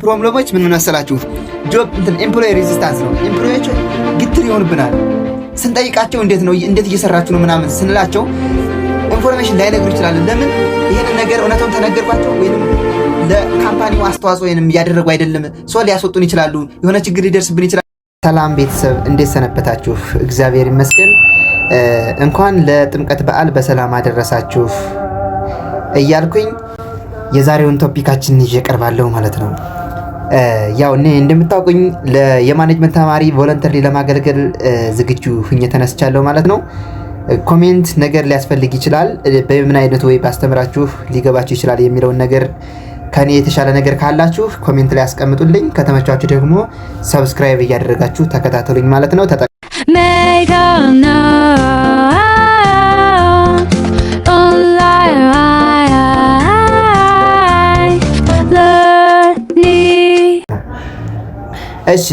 ፕሮብሌሞች ምን መሰላችሁ? ጆብ ኤምፕሎይ ሬዚስታንስ ነው። ኤምፕሎዮች ግትር ይሆንብናል። ስንጠይቃቸው እንዴት እየሰራችሁ ነው ምናምን ስንላቸው ኢንፎርሜሽን ላይነግሩ ይችላሉ። ለምን ይሄንን ነገር እውነቱን ተነገርኳቸው ወይም ለካምፓኒው አስተዋጽኦ ወይም እያደረጉ አይደለም ሰው ሊያስወጡን ይችላሉ። የሆነ ችግር ሊደርስብን ይችላል። ሰላም ቤተሰብ እንዴት ሰነበታችሁ? እግዚአብሔር ይመስገን። እንኳን ለጥምቀት በዓል በሰላም አደረሳችሁ እያልኩኝ የዛሬውን ቶፒካችን ይዤ ቀርባለሁ ማለት ነው። ያው እኔ እንደምታውቁኝ የማኔጅመንት ተማሪ ቮለንተሪ ለማገልገል ዝግጁ ሁኜ ተነስቻለሁ ማለት ነው። ኮሜንት ነገር ሊያስፈልግ ይችላል። በምን አይነት ወይ ባስተምራችሁ ሊገባችሁ ይችላል የሚለውን ነገር ከኔ የተሻለ ነገር ካላችሁ ኮሜንት ላይ አስቀምጡልኝ። ከተመቻችሁ ደግሞ ሰብስክራይብ እያደረጋችሁ ተከታተሉኝ ማለት ነው። እሺ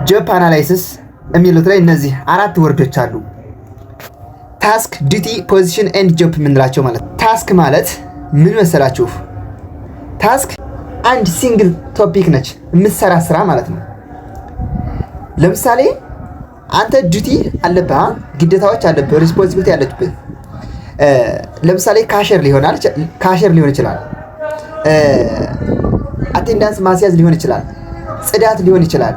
ጆብ አናላይሲስ የሚሉት ላይ እነዚህ አራት ወርዶች አሉ። ታስክ፣ ዲቲ፣ ፖዚሽን ኤንድ ጆብ የምንላቸው ማለት ነው። ታስክ ማለት ምን መሰላችሁ? ታስክ አንድ ሲንግል ቶፒክ ነች፣ የምትሰራ ስራ ማለት ነው። ለምሳሌ አንተ ዲቲ አለብህ፣ ግዴታዎች አለብህ፣ ሪስፖንሲቢሊቲ አለብህ። ለምሳሌ ካሸር ሊሆን ይችላል፣ አቴንዳንስ ማስያዝ ሊሆን ይችላል፣ ጽዳት ሊሆን ይችላል፣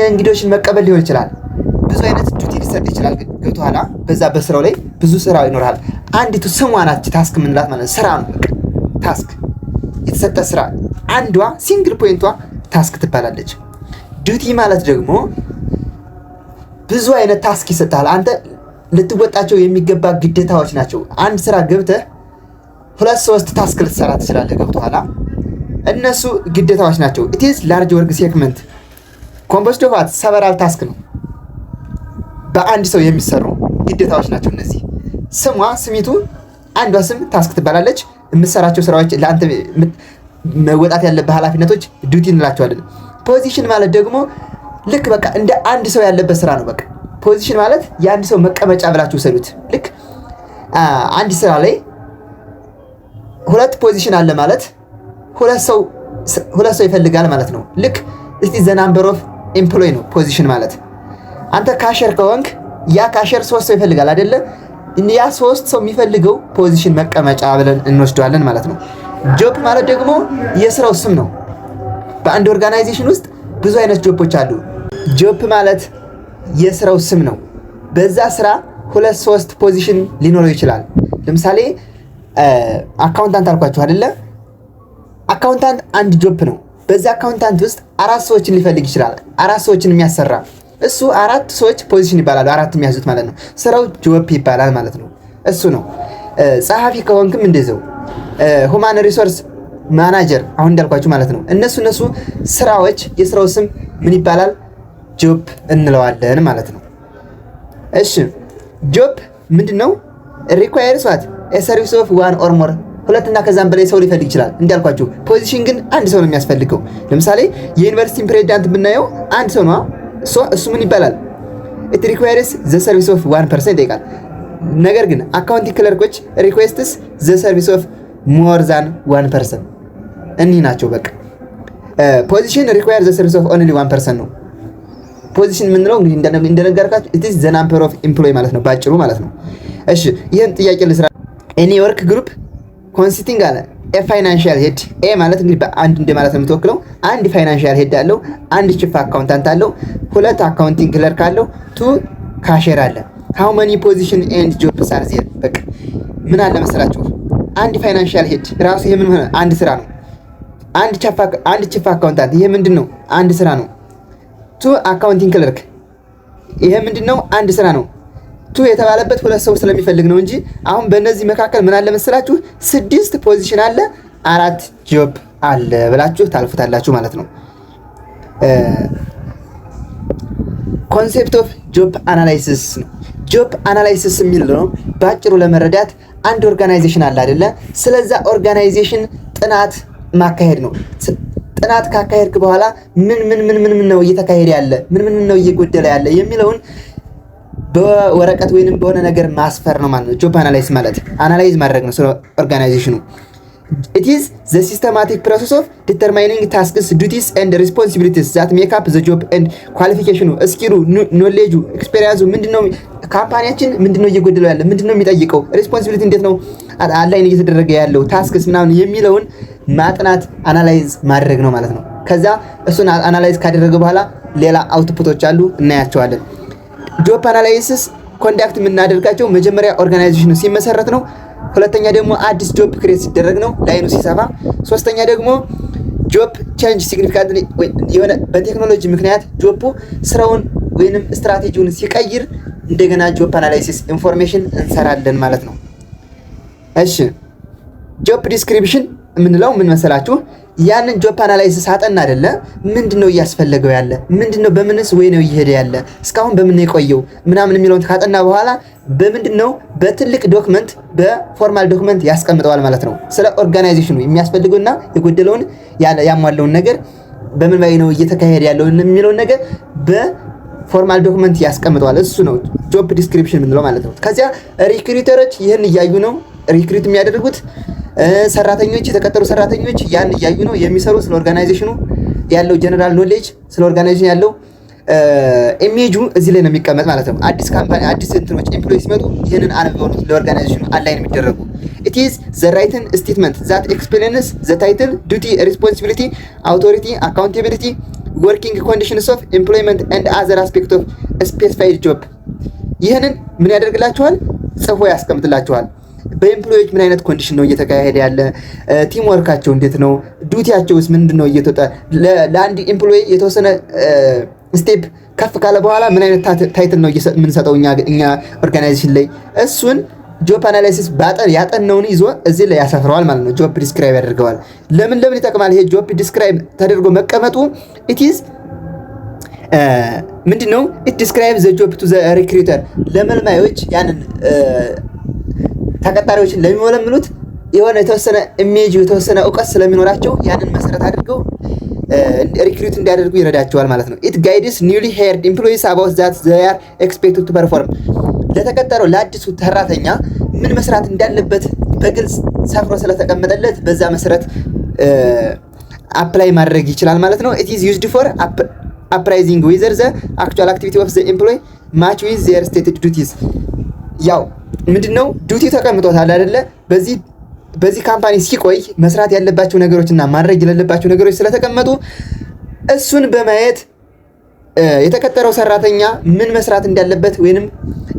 እንግዶችን መቀበል ሊሆን ይችላል። ብዙ አይነት ዲቲ ሊሰጥ ይችላል። ገብቶሃል? በዛ በስራው ላይ ብዙ ስራ ይኖራል። አንዲቱ ስሟ ናት ታስክ የምንላት ማለት ስራ ነው። ታስክ የተሰጠ ስራ አንዷ ሲንግል ፖይንቷ ታስክ ትባላለች። ዲቲ ማለት ደግሞ ብዙ አይነት ታስክ ይሰጣል። አንተ ልትወጣቸው የሚገባ ግዴታዎች ናቸው። አንድ ስራ ገብተህ 2-3 ታስክ ልትሰራ ትችላለህ። ገብቶሃል? እነሱ ግዴታዎች ናቸው። it is large work segment composed of several ታስክ ነው። በአንድ ሰው የሚሰሩ ግዴታዎች ናቸው እነዚህ። ስሚቱ አንዷ ስም ታስክ ትባላለች። የምትሰራቸው ስራዎች ለአንተ መወጣት ያለበት ኃላፊነቶች ዲቲ እንላቸዋለን። ፖዚሽን ማለት ደግሞ ልክ በቃ እንደ አንድ ሰው ያለበት ስራ ነው። በቃ ፖዚሽን ማለት የአንድ ሰው መቀመጫ ብላችሁ ሰዱት። ልክ አንድ ስራ ላይ 2 ፖዚሽን አለ ማለት ሁለት ሰው ይፈልጋል ማለት ነው። ልክ እስቲ ዘ ናምበር ኦፍ ኤምፕሎይ ነው ፖዚሽን ማለት። አንተ ካሸር ከሆንክ ያ ካሸር 3 ሰው ይፈልጋል አይደለ? ያ 3 ሰው የሚፈልገው ፖዚሽን መቀመጫ ብለን እንወስደዋለን ማለት ነው። ጆብ ማለት ደግሞ የስራው ስም ነው። በአንድ ኦርጋናይዜሽን ውስጥ ብዙ አይነት ጆቦች አሉ። ጆብ ማለት የስራው ስም ነው። በዛ ስራ 2-3 ፖዚሽን ሊኖረው ይችላል። ለምሳሌ አካውንታንት አልኳችሁ አይደለ? አካውንታንት አንድ ጆብ ነው። በዛ አካውንታንት ውስጥ 4 ሰዎችን ሊፈልግ ይችላል። 4 ሰዎችን የሚያሰራ እሱ 4 ሰዎች ፖዚሽን ይባላሉ። 4 የሚያዙት ማለት ነው። ስራው ጆብ ይባላል ማለት ነው። እሱ ነው። ጸሐፊ ከሆንክም እንደዛው ሁማን ሪሶርስ ማናጀር አሁን እንዳልኳችሁ ማለት ነው። እነሱ ስራዎች የስራው ስም ምን ይባላል? ጆብ እንለዋለን ማለት ነው። እሺ ጆብ ምንድነው? ሪኳየርስ ዋት ኤ ሰርቪስ ኦፍ ዋን ኦር ሞር 2 እና ከዛም በላይ ሰው ሊፈልግ ይችላል እንዳልኳችሁ። ፖዚሽን ግን አንድ ሰው ነው የሚያስፈልገው። ለምሳሌ የዩኒቨርሲቲ ፕሬዝዳንት ብናየው አንድ ሰው ነው። እሱ ምን ይባላል? it requires the service of 1 person ይጠይቃል። ነገር ግን አካውንቲንግ ክለርኮች requests the service of more than 1 person እኒህ ናቸው። በቃ ፖዚሽን requires the service of only 1 person ነው። ፖዚሽን ምንለው እንግዲህ እንደነገርካችሁ it is the number of employee ማለት ነው ባጭሩ ማለት ነው። እሺ ይሄን ጥያቄ ልስራ። any work group consisting አለ a financial head a ማለት እንግዲህ በአንድ እንደማለት ነው የምትወክለው። አንድ ፋይናንሻል ሄድ አለው፣ አንድ ቺፍ አካውንታንት አለው፣ 2 አካውንቲንግ ክለርክ አለው፣ 2 ካሸር አለ። how many position and jobs are there? በቃ ምን አለ መሰላችሁ? አንድ ፋይናንሻል ሄድ ራሱ ይሄ ምን ሆነ? አንድ ስራ ነው። አንድ ቺፍ አካውንታንት ይሄ ምንድነው? አንድ ስራ ነው። 2 አካውንቲንግ ክለርክ ይሄ ምንድነው? አንድ ስራ ነው። 2 የተባለበት 2 ሰው ስለሚፈልግ ነው እንጂ አሁን በእነዚህ መካከል ምን አለ መሰላችሁ? 6 ፖዚሽን አለ፣ 4 ጆብ አለ ብላችሁ ታልፉታላችሁ ማለት ነው። ኮንሴፕት ኦፍ ጆብ አናላይሲስ ነው። ጆብ አናላይሲስ የሚለው ባጭሩ ለመረዳት አንድ ኦርጋናይዜሽን አለ አይደለ? ስለዛ ኦርጋናይዜሽን ጥናት ማካሄድ ነው። ጥናት ካካሄድክ በኋላ ምን ነው እየተካሄደ ያለ፣ ምን ነው እየጎደለ ያለ የሚለውን በወረቀት ወይንም በሆነ ነገር ማስፈር ነው ማለት ነው። ጆብ አናላይዝ ማለት አናላይዝ ማድረግ ነው ስለ ኦርጋናይዜሽኑ። It is the systematic process of determining tasks, duties and responsibilities that make up the job and qualification, skill, knowledge, experience ምንድነው ካምፓኒያችን ምንድነው እየጎደለው ያለ ምንድነው የሚጠይቀው ሪስፖንሲቢሊቲ እንዴት ነው አላይን እየተደረገ ያለው ታስክስ ምናምን የሚለውን ማጥናት አናላይዝ ማድረግ ነው ማለት ነው። ከዛ እሱን አናላይዝ ካደረገ በኋላ ሌላ አውትፑቶች አሉ እናያቸዋለን። ጆብ አናላይሲስ ኮንዳክት የምናደርጋቸው መጀመሪያ ኦርጋናይዜሽኑ ሲመሰረት ነው። ሁለተኛ ደግሞ አዲስ ጆብ ክሬት ሲደረግ ነው ላይኑ ሲሰፋ። ሶስተኛ ደግሞ ጆብ ቼንጅ ሲግኒፊካንትሊ የሆነ በቴክኖሎጂ ምክንያት ጆቡ ስራውን ወይንም ስትራቴጂውን ሲቀይር እንደገና ጆብ አናላይሲስ ኢንፎርሜሽን እንሰራለን ማለት ነው። እሺ ጆብ ዲስክሪፕሽን የምንለው ምን መሰላችሁ? ያንን ጆብ አናላይሲስ አጠና አይደለ ምንድነው እያስፈልገው ያለ ምንድነው በምንስ ወይ ነው እየሄደ ያለ እስካሁን በምን የቆየው ምናምን የሚለውን ካጠና በኋላ በምንድነው በትልቅ ዶክመንት በፎርማል ዶክመንት ያስቀምጠዋል ማለት ነው። ስለ ኦርጋናይዜሽኑ የሚያስፈልገውና የጎደለውን ያሟላውን ነገር በምን ላይ ነው እየተካሄደ ያለው የሚለውን ነገር በፎርማል ዶክመንት ያስቀምጠዋል። እሱ ነው ጆብ ዲስክሪፕሽን የምንለው ማለት ነው። ከዚያ ሪክሩተሮች ይህን እያዩ ነው ሪክሩት የሚያደርጉት ሰራተኞች የተቀጠሩ ሰራተኞች ያን እያዩ ነው የሚሰሩ ስለ ኦርጋናይዜሽኑ ያለው ጀነራል ኖሌጅ ስለ ኦርጋናይዜሽን ያለው ኢሜጁ እዚህ ላይ ነው የሚቀመጥ ማለት ነው። አዲስ ካምፓኒ አዲስ እንትኖች ኤምፕሎይ ሲመጡ ይሄንን አንብበው ነው ለኦርጋናይዜሽኑ አላይን የሚደረጉ። it is the written statement that explains the title, duty, responsibility, authority, accountability, working conditions of employment and other aspects of a specified job። ይሄንን ምን ያደርግላችኋል? ጽፎ ያስቀምጥላችኋል። በኤምፕሎይዎች ምን አይነት ኮንዲሽን ነው እየተካሄደ ያለ ቲም ወርካቸው እንዴት ነው ዱቲያቸውስ ምንድነው እየተወጣ ለአንድ ኤምፕሎይ የተወሰነ ስቴፕ ከፍ ካለ በኋላ ምን አይነት ታይትል ነው የምንሰጠው እኛ ኦርጋናይዜሽን ላይ እሱን ጆብ አናላይሲስ ያጠናውን ይዞ እዚህ ላይ ያሰፍረዋል ማለት ነው። ጆብ ዲስክራይብ ያደርገዋል። ለምን ይጠቅማል ይሄ ጆብ ዲስክራይብ ተደርጎ መቀመጡ? it is ምንድነው it describes the job to the recruiter ለመልማዮች ያንን ተቀጣሪዎችን ለሚመለምሉት የሆነ የተወሰነ ኢሜጅ የተወሰነ ዕውቀት ስለሚኖራቸው ያንን መሰረት አድርገው ሪክሩት እንዲያደርጉ ይረዳቸዋል ማለት ነው። it guides newly hired employees about that they are expected to perform ለተቀጠረው ለአዲሱ ሰራተኛ ምን መስራት እንዳለበት በግልጽ ሰፍሮ ስለተቀመጠለት በዛ መሰረት አፕላይ ማድረግ ይችላል ማለት ነው። it is used for appraising whether the actual activity of the employee match with their stated duties። ያው ምንድነው ዱቲ ተቀምጦታል አይደለ በዚህ ካምፓኒ ሲቆይ መስራት ያለባቸው ነገሮችና ማድረግ የሌለባቸው ነገሮች ስለተቀመጡ እሱን በማየት የተቀጠረው ሰራተኛ ምን መስራት እንዳለበት ወይንም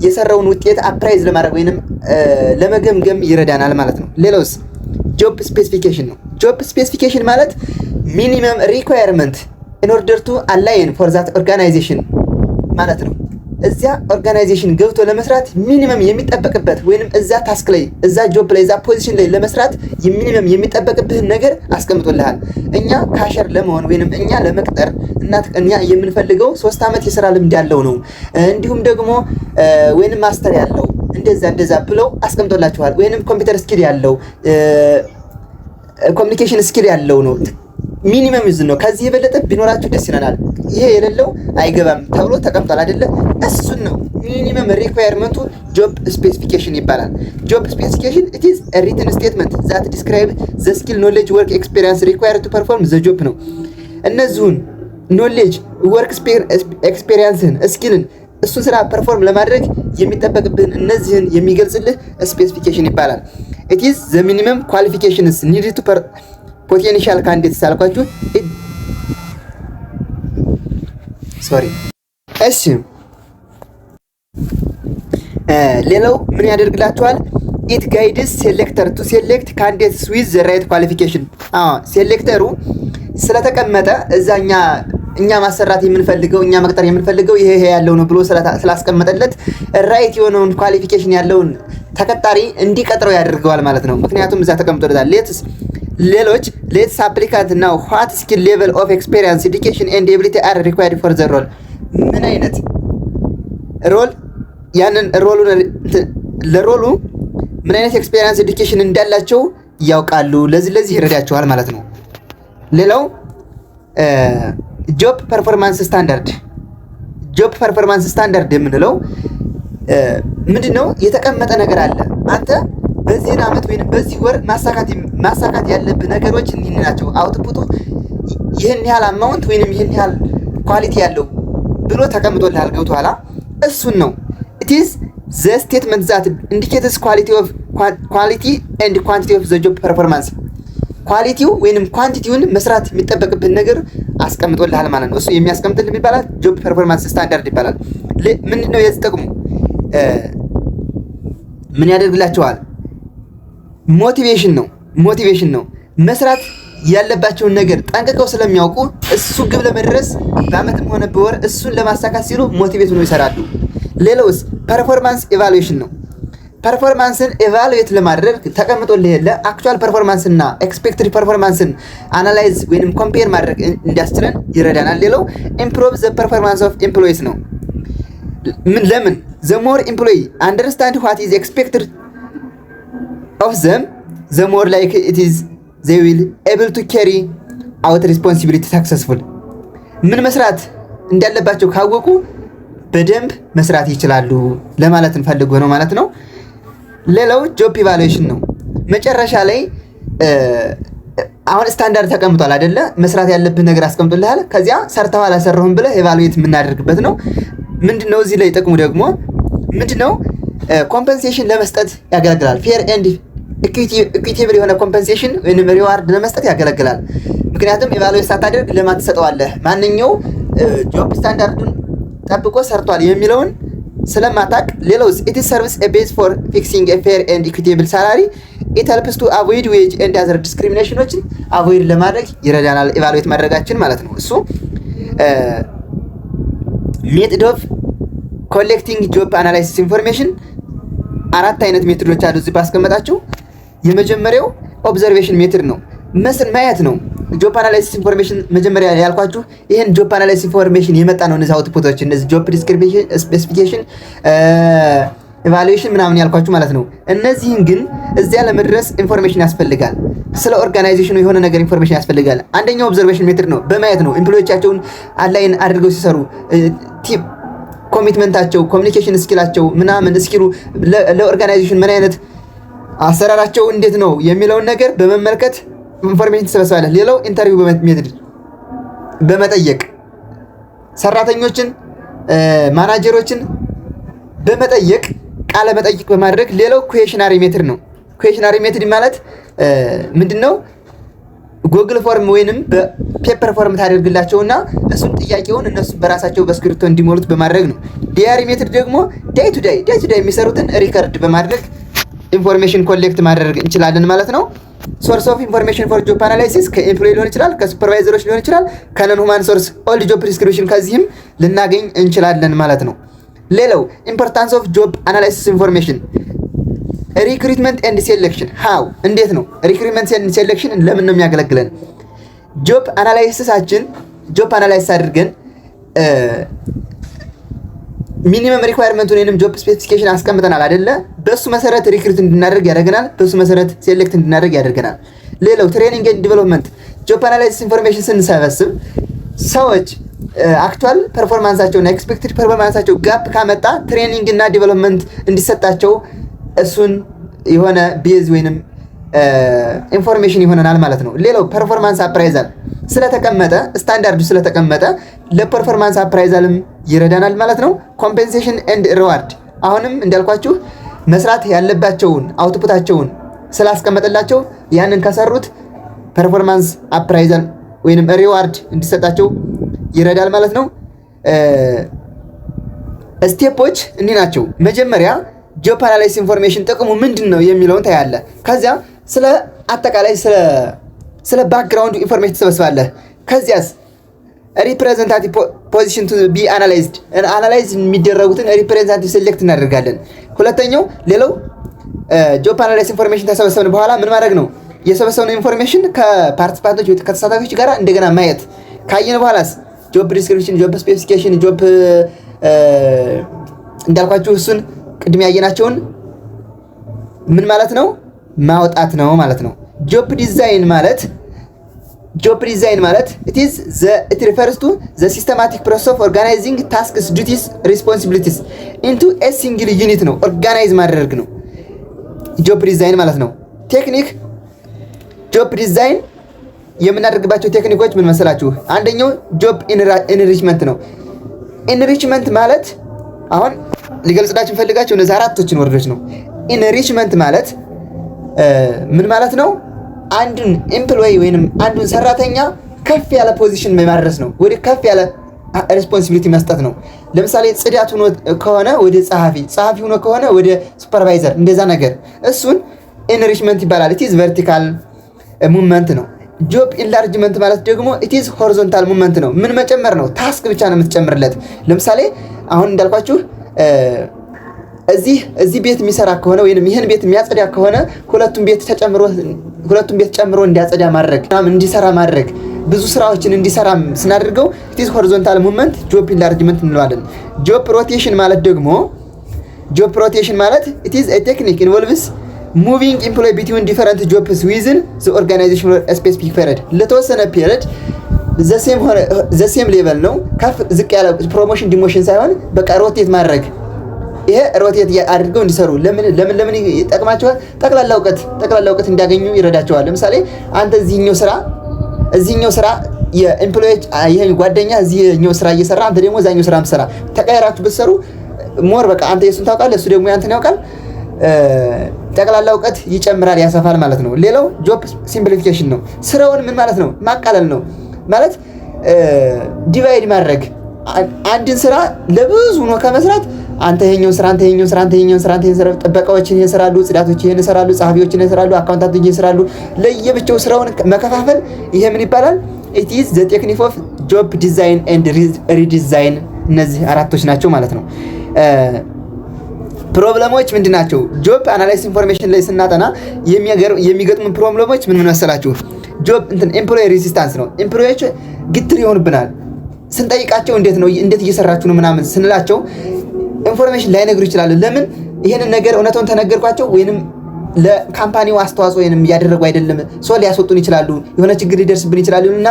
የሰራውን ውጤት አፕራይዝ ለማድረግ ወይንም ለመገምገም ይረዳናል ማለት ነው። ሌላውስ ጆብ ስፔሲፊኬሽን ነው። ጆብ ስፔሲፊኬሽን ማለት ሚኒመም ሪኳየርመንት in order to align for that organization ማለት ነው። እዚያ ኦርጋናይዜሽን ገብቶ ለመስራት ሚኒመም የሚጠበቅበት ወይንም እዛ ታስክ ላይ እዛ ጆብ ላይ እዛ ፖዚሽን ላይ ለመስራት ሚኒመም የሚጠበቅብህን ነገር አስቀምጦልሃል። እኛ ካሸር ለመሆን ወይንም እኛ ለመቅጠር እኛ የምንፈልገው 3 አመት የሥራ ልምድ ያለው ነው እንዲሁም ደግሞ ወይንም ማስተር ያለው እንደዛ ብለው አስቀምጦላችኋል። ወይንም ኮምፒውተር ስኪል ያለው ኮሙኒኬሽን ስኪል ያለው ነው ሚኒመም ነው። ከዚህ የበለጠ ቢኖራችሁ ደስ ይለናል። ይሄ የሌለው አይገባም ተብሎ ተቀምጧል አይደለ? እሱን ነው ሚኒመም ሪኳየርመንቱ ጆብ ስፔሲፊኬሽን ይባላል። ጆብ ስፔሲፊኬሽን it is a written statement that describes the skill, knowledge, work experience required to perform the job ነው። እነዚሁን ኖሌጅ ወርክ ኤክስፒሪየንስን ስኪልን እሱን ስራ ፐርፎርም ለማድረግ የሚጠበቅብህን እነዚህን የሚገልጽልህ ስፔሲፊኬሽን ይባላል። it is the minimum qualifications needed to ፖቴንሻል ካንዲዴትስ አልኳችሁ። እሺ ሌላው ምን ያደርግላችኋል? it guides selector to select candidates with the right qualification። ሴሌክተሩ ስለተቀመጠ እኛ ማሰራት የምንፈልገው እኛ መቅጠር የምንፈልገው ይሄ ያለው ነው ብሎ ስላስቀመጠለት ራይት የሆነውን ኳሊፊኬሽን ያለውን ተቀጣሪ እንዲቀጥረው ያደርገዋል ማለት ነው። ምክንያቱም እዛ ተቀምጦለታል። ሌትስ አፕሊካንት ናው what skill level of experience, education and ability are required for the role። ምን አይነት ሮል ያንን ለሮሉ ምን አይነት ኤክስፒሪየንስ ኤዱኬሽን እንዳላቸው ያውቃሉ። ለዚህ ይረዳቸዋል ማለት ነው። ሌላው ጆብ ፐርፎርማንስ ስታንዳርድ የምንለው ምንድነው? የተቀመጠ ነገር አለ። አንተ በዚህ ዓመት ወይም በዚህ ወር ማሳካት ያለብህ ነገሮች እኒህ ናቸው። አውትፑቱ ይህን ያህል አማውንት ወይንም ይህን ያህል ኳሊቲ ያለው ብሎ ተቀምጦልሃል። ገብቶሃል? እሱን ነው it is the statement that indicates quality and quantity of the job performance። ኳሊቲው ወይንም ኳንቲቲውን መስራት የሚጠበቅብን ነገር አስቀምጦልሃል ማለት ነው። እሱ የሚያስቀምጥልህ ይባላል ጆብ ፐርፎርማንስ ስታንዳርድ ይባላል። ምንድነው የዚህ ጥቅሙ? ምን ያደርግላቸዋል? ሞቲቬሽን ነው። መስራት ያለባቸውን ነገር ጠንቅቀው ስለሚያውቁ እሱ ግብ ለመድረስ በአመትም ሆነ በወር እሱን ለማሳካት ሲሉ ሞቲቬት ሆነው ይሰራሉ። ሌላውስ ፐርፎርማንስ ኢቫሉዌሽን ነው። ፐርፎርማንስን ኢቫሉዌት ለማድረግ ተቀምጦልህ የለ አክቹዋል ፐርፎርማንስ እና ኤክስፔክትድ ፐርፎርማንስን አናላይዝ ወይንም ኮምፔር ማድረግ እንዲያስችለን ይረዳናል። ሌላው ኢምፕሩቭ ዘ ፐርፎርማንስ ኦፍ ኤምፕሎይስ ነው። ለምን ዘ ሞር ኤምፕሎይ አንደርስታንድ ዋት ኢዝ ኤክስፔክትድ ኦፍ ዘም ዘ ሞር ላይክ ኢት ኢዝ they will able to carry out responsibility successful። ምን መስራት እንዳለባቸው ካወቁ በደንብ መስራት ይችላሉ ለማለት እንፈልጎ ነው ማለት ነው። ሌላው ጆብ ኢቫሉዌሽን ነው። መጨረሻ ላይ አሁን ስታንዳርድ ተቀምጧል አይደለ? መስራት ያለብህ ነገር አስቀምጦልሃል። ከዚያ ሰርተው አላሰራሁም ብለህ ኢቫሉዌት የምናደርግበት ነው። ምንድነው እዚህ ላይ ጥቅሙ ደግሞ ምንድነው? ኮምፐንሴሽን ለመስጠት ያገለግላል። ፌር ኤንድ ኢኩዊቴብል የሆነ ኮምፐንሴሽን ወይንም ሪዋርድ ለመስጠት ያገለግላል። ምክንያቱም ኢቫሉዌት ሳታደርግ ለማን ትሰጠዋለህ? ማንኛው ጆብ ስታንዳርዱን ጠብቆ ሰርቷል የሚለውን ስለማታቅ። ሌላውስ ኢት ሰርቪስ ኤ ቤዝ ፎር ፊክሲንግ ኤ ፌር ኤንድ ኢኩዊቴብል ሳላሪ ኢት ሄልፕስ ቱ አቮይድ ዌጅ ኤንድ አዘር ዲስክሪሚኔሽኖችን አቮይድ ለማድረግ ይረዳናል ኢቫሉዌት ማድረጋችን ማለት ነው። እሱ ሜትድ ኦፍ ኮሌክቲንግ ጆብ አናላይሲስ ኢንፎርሜሽን 4 አይነት ሜትዶች አሉ እዚህ ባስቀመጣችሁ። የመጀመሪያው ኦብዘርቬሽን ሜትድ ነው። ማየት ነው። ጆብ አናላይሲስ ኢንፎርሜሽን መጀመሪያ ያልኳችሁ ይሄን ጆብ አናላይሲስ ኢንፎርሜሽን የመጣ ነው። እነዚህ አውትፑቶች እነዚህ ጆብ ዲስክሪፕሽን፣ ስፔሲፊኬሽን፣ ኢቫሉዌሽን ምናምን ያልኳችሁ ማለት ነው። እነዚህን ግን እዚያ ለመድረስ ኢንፎርሜሽን ያስፈልጋል። ስለ ኦርጋናይዜሽኑ የሆነ ነገር ኢንፎርሜሽን ያስፈልጋል። አንደኛው ኦብዘርቬሽን ሜትድ ነው። በማየት ነው። ኤምፕሎዮቻቸውን አላይን አድርገው ሲሰሩ ቲፕ ኮሚትመንታቸው፣ ኮሚኒኬሽን ስኪላቸው ምናምን ስኪሉ ለኦርጋናይዜሽን ምን አይነት አሰራራቸው እንዴት ነው የሚለውን ነገር በመመልከት ኢንፎርሜሽን ትሰበስባለህ። ሌላው ኢንተርቪው ሜትድ በመጠየቅ ሰራተኞችን፣ ማናጀሮችን በመጠየቅ ቃለ መጠይቅ በማድረግ። ሌላው ኩዌሽናሪ ሜትድ ነው። ኩዌሽናሪ ሜትድ ማለት ምንድነው? ጉግል ፎርም ወይንም በፔፐር ፎርም ታደርግላቸውና እሱን ጥያቄውን እነሱ በራሳቸው በስክሪፕቶ እንዲሞሉት በማድረግ ነው። ዲያሪ ሜትድ ደግሞ ዳይ ቱ ዳይ የሚሰሩትን ሪከርድ በማድረግ ኢንፎርሜሽን ኮሌክት ማድረግ እንችላለን ማለት ነው። ሶርስ ኦፍ ኢንፎርሜሽን ፎር ጆብ አናላይሲስ ከኤምፕሎይ ሊሆን ይችላል፣ ከሱፐርቫይዘሮች ሊሆን ይችላል፣ ከነን ሁማን ሶርስ ኦል ጆብ ዲስክሪፕሽን ከዚህም ልናገኝ እንችላለን ማለት ነው። ሌላው ኢምፖርታንስ ኦፍ ጆብ አናላይሲስ ኢንፎርሜሽን ሪክሩትመንት ኤንድ ሴሌክሽን ሃው እንዴት ነው ሪክሩትመንት ኤንድ ሴሌክሽን ለምን ነው የሚያገለግለን? ጆብ አናላይሲስ አድርገን ሚኒመም ሪኳየርመንቱን ወይንም ጆብ ስፔሲፊኬሽን አስቀምጠናል አይደለ? በሱ መሰረት ሪክሩት እንድናደርግ ያደርገናል። በሱ መሰረት ሴሌክት እንድናደርግ ያደርገናል። ሌላው ትሬኒንግ ኤንድ ዲቨሎፕመንት ጆብ አናላይሲስ ኢንፎርሜሽን ስንሰበስብ ሰዎች አክቹዋል ፐርፎርማንሳቸውና ኤክስፔክትድ ፐርፎርማንሳቸው ጋፕ ካመጣ ትሬኒንግ እና ዲቨሎፕመንት እንዲሰጣቸው እሱን የሆነ ቤዝ ወይንም ኢንፎርሜሽን ይሆነናል ማለት ነው። ሌላው ፐርፎርማንስ አፕራይዛል ስለተቀመጠ ስታንዳርዱ ስለተቀመጠ ለፐርፎርማንስ አፕራይዛልም ይረዳናል ማለት ነው። ኮምፔንሴሽን ኤንድ ሪዋርድ አሁንም እንዳልኳችሁ መስራት ያለባቸውን አውትፑታቸውን ስላስቀመጠላቸው ያንን ከሰሩት ፐርፎርማንስ አፕራይዛል ወይንም ሪዋርድ እንዲሰጣቸው ይረዳል ማለት ነው። ስቴፖች እንዲህ ናቸው። መጀመሪያ ጆብ አናላይሲስ ኢንፎርሜሽን ጥቅሙ ምንድን ነው የሚለውን ታያለ። ከዚያ ስለ አጠቃላይ ስለ ባክግራውንድ ኢንፎርሜሽን ትሰበስባለህ። ከዚያስ ሪፕሬዘንታቲቭ ፖዚሽን ቱ ቢ አናላይዝ የሚደረጉትን ሪፕሬዘንታቲቭ ሴሌክት እናደርጋለን። ሁለተኛው ሌላው ጆብ አናላይሲስ ኢንፎርሜሽን ተሰበሰብን በኋላ ምን ማድረግ ነው? የሰበሰብነው ኢንፎርሜሽን ከፓርቲሲፓንቶች ከተሳታፊዎች ጋር እንደገና ማየት። ካየን በኋላስ ጆብ ዲስክሪፕሽን፣ ጆብ ስፔሲፊኬሽን፣ ጆብ እንዳልኳችሁ እሱን ቅድም ያየናቸውን ምን ማለት ነው ማውጣት ነው ማለት ነው። ጆብ ዲዛይን ማለት it refers to the systematic process of organizing tasks, duties, responsibilities into a single unit ነው። ኦርጋናይዝ ማድረግ ነው። ጆብ ዲዛይን ማለት ነው። ቴክኒክ ጆብ ዲዛይን የምናደርግባቸው ቴክኒኮች ምን መሰላችሁ? አንደኛው ጆብ ኢንሪችመንት ነው። ኢንሪችመንት ማለት አሁን ሊገልጽላችሁ ፈልጋቸው እነዚህ አራቶችን ወርዶች ነው። ኢንሪችመንት ማለት ምን ማለት ነው? አንዱን ኤምፕሎይ ወይንም አንዱን ሰራተኛ ከፍ ያለ ፖዚሽን ማድረስ ነው። ወደ ከፍ ያለ ሬስፖንሲቢሊቲ መስጠት ነው። ለምሳሌ ጽዳት ሆኖ ከሆነ ወደ ጸሐፊ ሆኖ ከሆነ ወደ ሱፐርቫይዘር፣ እንደዛ ነገር እሱን ኢንሪችመንት ይባላል። ኢት ኢዝ ቨርቲካል ሙቭመንት ነው። ጆብ ኢንላርጅመንት ማለት ደግሞ ኢት ኢዝ ሆሪዞንታል ሙቭመንት ነው። ምን መጨመር ነው? ታስክ ብቻ ነው የምትጨምርለት። ለምሳሌ አሁን እንዳልኳችሁ እዚህ ቤት የሚሰራ ከሆነ ወይንም ይህን ቤት የሚያጸዳ ከሆነ ሁለቱም ቤት ጨምሮ እንዲያጸዳ ማድረግ፣ እንዲሰራ ማድረግ፣ ብዙ ስራዎችን እንዲሰራ ስናደርገው ኢት ኢዝ ሆሪዞንታል ሙቭመንት ጆብ ኢንላርጅመንት እንለዋለን። ጆብ ሮቴሽን ማለት ኢት ኢዝ ኤ ቴክኒክ ኢንቮልቭስ ሙቪንግ ኢምፕሎይ ቢትዊን ዲፈረንት ጆብስ ዊዝን ዘ ኦርጋናይዜሽን ስፔሲፊክ ፔሪድ፣ ለተወሰነ ፔሪድ ዘሴም ሌቨል ነው። ከፍ ዝቅ ያለ ፕሮሞሽን ዲሞሽን ሳይሆን በቃ ሮቴት ማድረግ። ይሄ ሮቴት አድርገው እንዲሰሩ ለምን ይጠቅማቸዋል? ጠቅላላ እውቀት እንዲያገኙ ይረዳቸዋል። ለምሳሌ አንተ እዚህኛው ስራ የኤምፕሎይዎች ይሄ ጓደኛ እዚህኛው ስራ እየሰራ አንተ ደግሞ እዛኛው ስራ ምሰራ ተቀያይራችሁ ብትሰሩ ሞር በቃ አንተ የሱን ታውቃለህ፣ እሱ ደግሞ ያንተን ያውቃል። ጠቅላላ እውቀት ይጨምራል፣ ያሰፋል ማለት ነው። ሌላው ጆብ ሲምፕሊፊኬሽን ነው። ስራውን ምን ማለት ነው? ማቃለል ነው ማለት ዲቫይድ ማድረግ። አንድን ስራ ለብዙ ነው ከመስራት አንተ ይሄኛው ስራ ጥበቃዎች ይሄን ይሰራሉ፣ ጽዳቶች ይሄን ይሰራሉ፣ ጸሐፊዎች ይሄን ይሰራሉ፣ አካውንታንቶች ይሄን ይሰራሉ። ለየብቻው ስራውን መከፋፈል ይሄ ምን ይባላል? ኢት ኢዝ ዘ ቴክኒክ ኦፍ ጆብ ዲዛይን ኤንድ ሪዲዛይን። እነዚህ አራቶች ናቸው ማለት ነው። ፕሮብለሞች ምንድን ናቸው? ጆብ አናላይሲስ ኢንፎርሜሽን ላይ ስናጠና የሚገጥሙ ፕሮብለሞች ምን መሰላችሁ? ጆብ ኤምፕሎይ ሬዚስታንስ ነው። ኤምፕሎዮች ግትር ይሆኑብናል። ስንጠይቃቸው እንዴት እየሰራችሁ ነው ምናምን ስንላቸው ኢንፎርሜሽን ላይነግሩ ይችላሉ። ለምን? ይሄንን ነገር እውነቱን ተነገርኳቸው ወይንም ለካምፓኒው አስተዋጽኦ ወይንም እያደረጉ አይደለም፣ ሰው ሊያስወጡን ይችላሉ፣ የሆነ ችግር ሊደርስብን ይችላሉ እና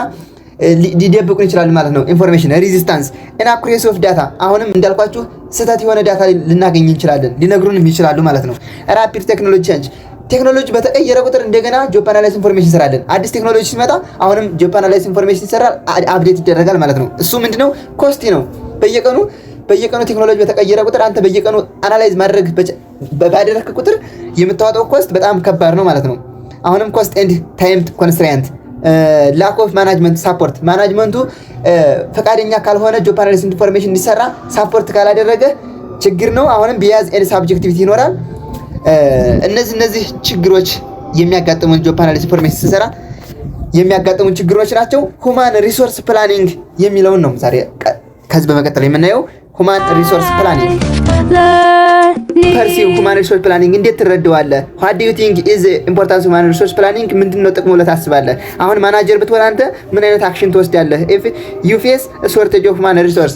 ሊደብቁን ይችላሉ ማለት ነው። ኢንፎርሜሽን ሬዚስታንስ ኢንአኩሬሲ ኦፍ ዳታ፣ አሁንም እንዳልኳችሁ ስህተት የሆነ ዳታ ልናገኝ እንችላለን፣ ሊነግሩንም ይችላሉ ማለት ነው። ራፒድ ቴክኖሎጂ ቼንጅ፣ ቴክኖሎጂ በተቀየረ ቁጥር እንደገና ጆብ አናላይሲስ ኢንፎርሜሽን ይሰራለን። አዲስ ቴክኖሎጂ ሲመጣ አሁንም ጆብ አናላይሲስ ኢንፎርሜሽን ይሰራል፣ አፕዴት ይደረጋል ማለት ነው። እሱ ምንድነው? ኮስቲ ነው። በየቀኑ ቴክኖሎጂ በተቀየረ ቁጥር አንተ በየቀኑ አናላይዝ ማድረግ ባደረክ ቁጥር የምታወጣው ኮስት በጣም ከባድ ነው ማለት ነው። አሁንም ኮስት ኤንድ ታይም ኮንስትሬንት፣ ላክ ኦፍ ማናጅመንት ሳፖርት፣ ማናጅመንቱ ፈቃደኛ ካልሆነ ጆብ አናላይሲስ ኢንፎርሜሽን እንዲሰራ ሳፖርት ካላደረገ ችግር ነው። አሁንም ቢያዝ ኤንድ ሳብጀክቲቪቲ ይኖራል። እነዚህ ችግሮች የሚያጋጥሙን ጆብ አናላይሲስ ኢንፎርሜሽን ሲሰራ የሚያጋጥሙን ችግሮች ናቸው። ሁማን ሪሶርስ ፕላኒንግ የሚለውን ነው ዛሬ ከዚህ በመቀጠል የምናየው። ሁማን ሪሶርስ ፕላኒንግ ፐርሲው ሁማን ሪሶርስ ፕላኒንግ እንዴት ትረዳዋለህ? ዋት ዱ ዩ ቲንክ ኢዝ ኢምፖርታንስ ሁማን ሪሶርስ ፕላኒንግ? ምንድነው ጥቅሙ ብለህ ታስባለህ? አሁን ማናጀር ብትሆን አንተ ምን አይነት አክሽን ትወስዳለህ? ኢፍ ዩ ፌስ ሾርቴጅ ኦፍ ሁማን ሪሶርስ፣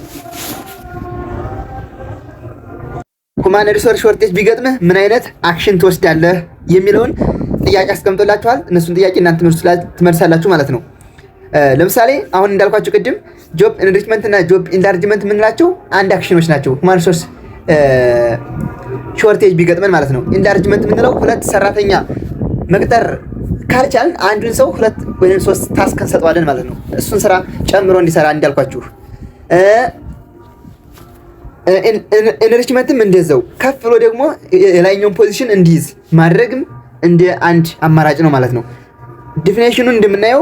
ሁማን ሪሶርስ ሾርቴጅ ቢገጥምህ ምን አይነት አክሽን ትወስዳለህ የሚለውን ጥያቄ አስቀምጦላችኋል። እነሱን ጥያቄ እናንተ ትመልሳላችሁ ማለት ነው። ለምሳሌ አሁን እንዳልኳችሁ ቅድም ጆብ ኢንሪችመንት እና ጆብ ኢንላርጅመንት የምንላቸው አንድ አክሽኖች ናቸው። ሁማን ሪሶርስ ሾርቴጅ ቢገጥመን ማለት ነው። ኢንላርጅመንት የምንለው ሁለት ሰራተኛ መቅጠር ካልቻልን አንዱን ሰው ሁለት ወይም ሶስት ታስክ እንሰጠዋለን ማለት ነው። እሱን ስራ ጨምሮ እንዲሰራ እንዳልኳችሁ። ኢንሪችመንትም እንደዛው ከፍ ብሎ ደግሞ የላይኛውን ፖዚሽን እንዲይዝ ማድረግም እንደ አንድ አማራጭ ነው ማለት ነው። ዲፊኒሽኑን እንደምናየው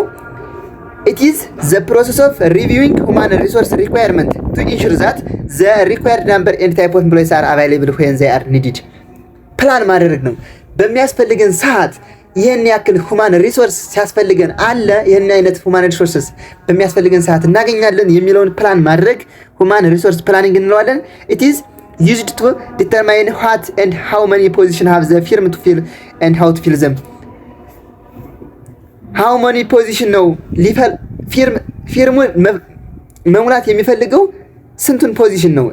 it is the process of reviewing human resource requirement to ensure that the required number and type of employees are available when they are needed። ፕላን ማድረግ ነው። በሚያስፈልገን ሰዓት ይሄን ያክል ሁማን ሪሶርስ ሲያስፈልገን አለ፣ ይሄን አይነት ሁማን ሪሶርስስ በሚያስፈልገን ሰዓት እናገኛለን የሚለውን ፕላን ማድረግ ሁማን ሪሶርስ ፕላኒንግ እንለዋለን። it is used to determine what and how many positions have the firm to fill and how to fill them። ሃው መኒ ፖዚሽን ነው ፊርሙ መሙላት የሚፈልገው ስንቱን ፖዚሽን ነው፣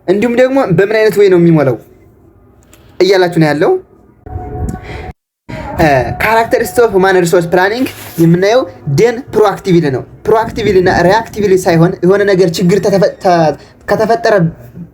እንዲሁም ደግሞ በምን አይነት ወይ ነው የሚሞላው እያላችሁ ነው ያለው። ካራክተሪስቲክስ ኦፍ ሁማን ሪሶርስ ፕላኒንግ የምናየው ደን ፕሮአክቲቭሊ ነው። ፕሮአክቲቭሊ እና ሪአክቲቭሊ ሳይሆን የሆነ ነገር ችግር ከተፈጠረ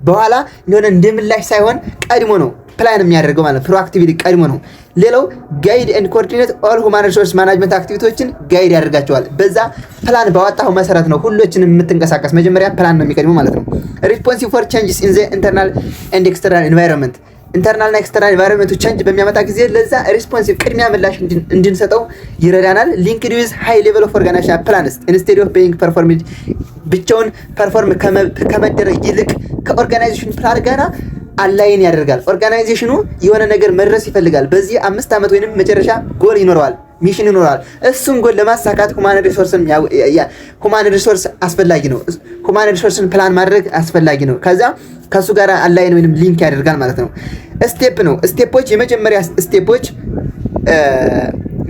በኋላ የሆነ እንደምላሽ ሳይሆን ቀድሞ ነው ፕላን የሚያደርገው ማለት ፕሮአክቲቭሊ ቀድሞ ነው። ሌላው ጋይድ ኤንድ ኮኦርዲኔት ኦል ሁማን ሪሶርስ ማናጅመንት አክቲቪቲዎችን ጋይድ ያደርጋቸዋል። በዛ ፕላን ባወጣው መሰረት ነው ሁሎችንም የምትንቀሳቀስ። መጀመሪያ ፕላን ነው የሚቀድመው ማለት ነው። ሪስፖንሲቭ ፎር ቼንጅስ ኢን ዘ ኢንተርናል ኤንድ ኤክስተርናል ኤንቫይሮንመንት ኢንተርናል እና ኤክስተርናል ኤንቫይሮንመንቱ ቼንጅ በሚያመጣ ጊዜ ለዛ ሪስፖንሲቭ ቅድሚያ ምላሽ እንድንሰጠው ይረዳናል። ሊንክድ ዊዝ ሃይ ሌቨል ኦፍ ኦርጋናይዜሽን ፕላንስ ኢንስቴድ ኦፍ ቤይንግ ፐርፎርምድ ብቻውን ፐርፎርም ከመደረግ ይልቅ ከኦርጋናይዜሽን ፕላን ጋር አላይን ያደርጋል። ኦርጋናይዜሽኑ የሆነ ነገር መድረስ ይፈልጋል። በዚህ 5 ዓመት ወይንም መጨረሻ ጎል ይኖረዋል፣ ሚሽን ይኖረዋል። እሱን ጎል ለማሳካት ሁማን ሪሶርስ አስፈላጊ ነው። ሁማን ሪሶርስን ፕላን ማድረግ አስፈላጊ ነው። ከዛ ከሱ ጋር አላይን ወይንም ሊንክ ያደርጋል ማለት ነው። ስቴፕ ነው። ስቴፖች የመጀመሪያ ስቴፖች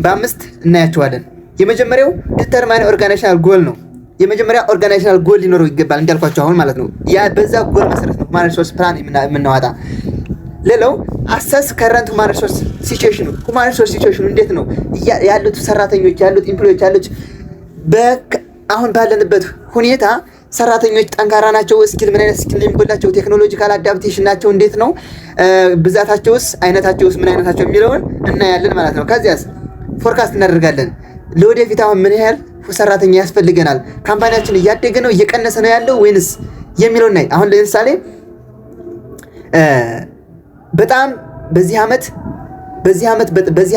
በ5 እናያቸዋለን። የመጀመሪያው ዲተርማይን ኦርጋናይዜሽናል ጎል ነው። የመጀመሪያ ኦርጋናይዜሽናል ጎል ሊኖረው ይገባል እንዳልኳቸው አሁን ማለት ነው። ያ በዛ ጎል መሰረት ነው ሁማን ሪሶርስ ፕላን የምናወጣ። ሌላው አሰስ ከረንት ሁማን ሪሶርስ ሲቹዌሽኑ ሁማን ሪሶርስ ሲቹዌሽኑ እንዴት ነው ያሉት ሰራተኞች ያሉት ኢምፕሎይዎች ያሉት አሁን ባለንበት ሁኔታ ሰራተኞች ጠንካራ ናቸው? ስኪል ምን አይነት ስኪል የሚጎላቸው? ቴክኖሎጂካል አዳፕቴሽን ናቸው እንዴት ነው? ብዛታቸውስ አይነታቸውስ ምን አይነታቸው የሚለውን እናያለን ማለት ነው። ከዚያስ ፎርካስት እናደርጋለን። ለወደፊት አሁን ምን ያህል ሰራተኛ ያስፈልገናል? ካምፓኒያችን እያደገ ነው እየቀነሰ ነው ያለው ወይንስ የሚለው እናይ። አሁን ለምሳሌ በጣም በዚህ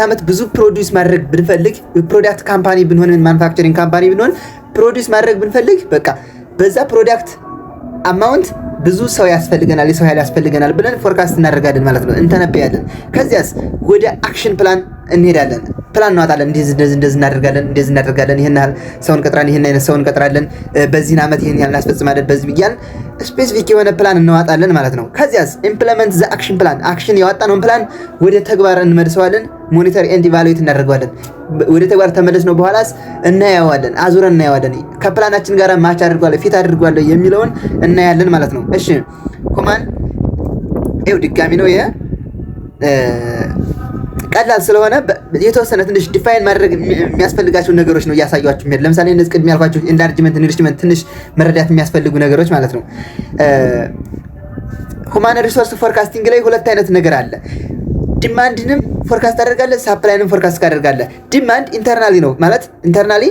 ዓመት ብዙ ፕሮዲውስ ማድረግ ብንፈልግ ፕሮዳክት ካምፓኒ ብንሆን ማኑፋክቸሪንግ ካምፓኒ ብንሆን ፕሮዲውስ ማድረግ ብንፈልግ በቃ በዛ ፕሮዳክት አማውንት ብዙ ሰው ያስፈልገናል፣ የሰው ኃይል ያስፈልገናል ብለን ፎርካስት እናደርጋለን ማለት ነው፣ እንተነብያለን። ከዚያስ ወደ አክሽን ፕላን እንሄዳለን። ፕላን እናወጣለን። እንደዚህ እናደርጋለን፣ ይሄን ያህል ሰው እንቀጥራለን፣ ይሄን አይነት ሰው እንቀጥራለን፣ በዚህን ዓመት ይሄን ያህል እናስፈጽማለን፣ በዚህ እያልን ስፔሲፊክ የሆነ ፕላን እናወጣለን ማለት ነው። ከዚያስ ኢምፕሊመንት ዘ አክሽን ፕላን አክሽን ያወጣነውን ፕላን ወደ ተግባር እንመልሰዋለን። ሞኒተር ኤንድ ኢቫሉዌት እናደርገዋለን። ወደ ተግባር ተመለስነው በኋላስ እናያዋለን፣ አዙረን እናያዋለን። ከፕላናችን ጋር ማች አድርጓለሁ ፊት አድርጓለሁ የሚለውን እናያለን ማለት ነው። እሺ ሁማን ይኸው ድጋሚ ነው ይሄ ቀላል ስለሆነ የተወሰነ ትንሽ ዲፋይን ማድረግ የሚያስፈልጋቸው ነገሮች ነው እያሳያችሁ የሚሄድ። ለምሳሌ እነዚህ ቅድም ያልኳችሁ ኢንዳርጅመንት ኢንሪችመንት ትንሽ መረዳት የሚያስፈልጉ ነገሮች ማለት ነው። ሁማን ሪሶርስ ፎርካስቲንግ ላይ ሁለት አይነት ነገር አለ። ዲማንድንም ፎርካስት አደርጋለህ፣ ሳፕላይንም ፎርካስት አደርጋለህ። ዲማንድ ኢንተርናሊ ነው ማለት ኢንተርናሊ